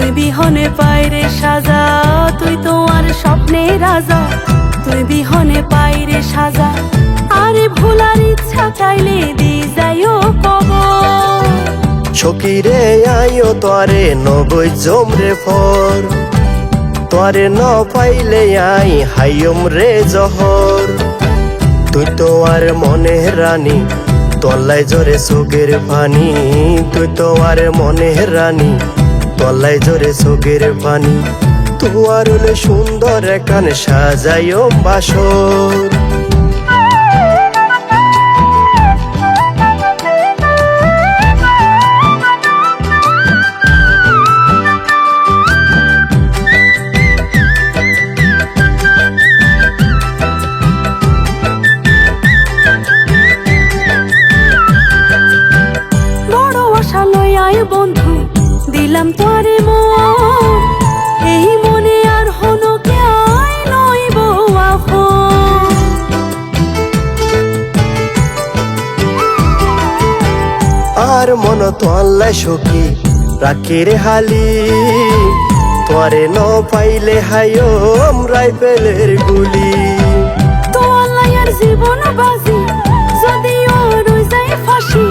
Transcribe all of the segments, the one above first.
তুই বিহনে পাইরে সাজা, তুই তো আর স্বপ্নে রাজা, তুই বিহনে পাইরে সাজা। আরে ভুলার ইচ্ছা চাইলে দি যাইও কবর। সখীরে আইও তোরে নবই জমরে ফর, তোরে ন পাইলে আই হাইয়ম রে জহর। তুই তো আর মনে রানী, তল্লাই জোরে চোখের পানি, তুই তো আর মনে রানী, তল্লাই জোরে চোখের পানি। তুয়ার হলে সুন্দর এখান সাজাইও বাসর। বন্ধু দিলাম তোরে মন, এই মনে আর হনো কে আই নইব আপন। আর মন তো আল্লাহ সখী রাখি রে হালি, তোরে ন পাইলে হাইয়ম রাইফেলের গুলি। তো আল্লাহ আর জীবন বাজি যদিও রই যায় ফাঁসি,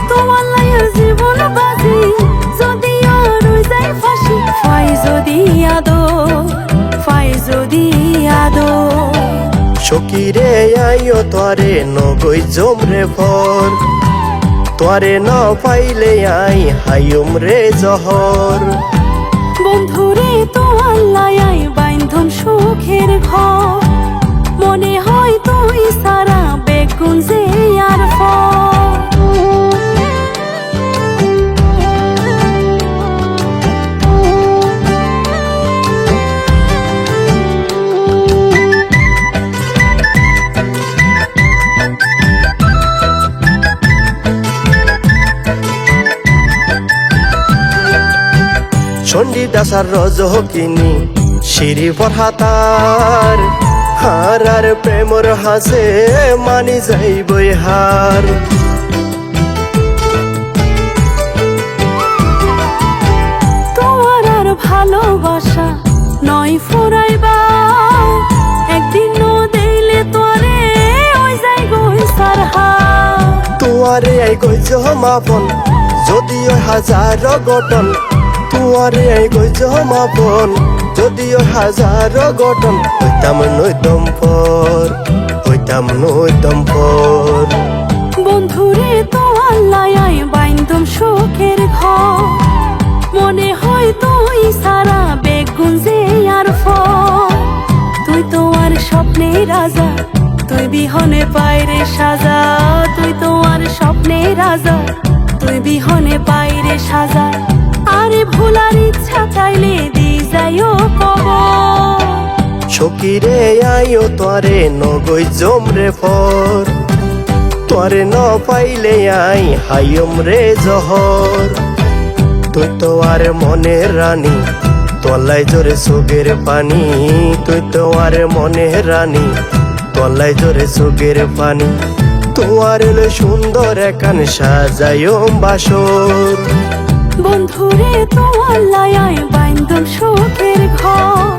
তো আল্লাহ আর জীবন বাজি যদিও রই যায় ফাঁসি। ফাই যদি আদো, ফাই যদি আদো। সখীরে আইও তোরে নগই জমরে ফর, তোরে ন পাইলে আই হাইয়ম রে জহর। বন্ধুরে তো আল্লাহ আই বাইন্ধম সুখের ঘর, মনে হয় তুই সারা বেগুন যে আর সন্ডি দাসার রজ কিনি সিঁড়ি পরহাতার, হার আর প্রেমর হাসে মানি যাইবই হার। তোমার আর ভালোবাসা নয় ফুরাইবা, একদিন দিলে তোরে ওই যাই গই সারহা। তোয়ারে আই গই জমাপন যদিও হাজার গঠন, তোয়ারে আই গই জমাপন যদিও হাজার গঠন। হইতাম নইতম পর, হইতাম নইতম পর। বন্ধুরে তো আল্লাহ আই বাইন্ধম সুখের ঘর, মনে হয় তুই সারা বেগুন যে আর ফল। তুই তো আর স্বপ্নে রাজা, তুই বিহনে পাইরে সাজা, তুই তো আর স্বপ্নে রাজা, তুই বিহনে পাইরে সাজা। আরে ভুলার ইচ্ছা চাইলে দি যাইও কবর। সখীরে আইও তোরে নগই জমরে ফর, তোরে ন পাইলে আই হাইয়ম রে জহর। তুই তো আর মনে রানী, তল্লাই জোরে চোখের পানি, তুই তো আর মনে রানী, তল্লাই জোরে চোখের পানি। তোয়ার হলে সুন্দর এখান সাজাইও বাসর। বন্ধুরে তো আল্লাহ আই বাইন্ধম সুখের ঘর,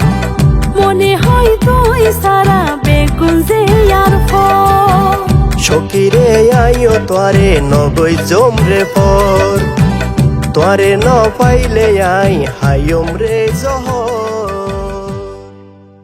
মনে হয় তুই সারা বেগুন যে আর ফল। সখীরে আইও তোরে নগই জমরে ফর, তোরে ন পাইলে আই হাইয়ম রে জহর।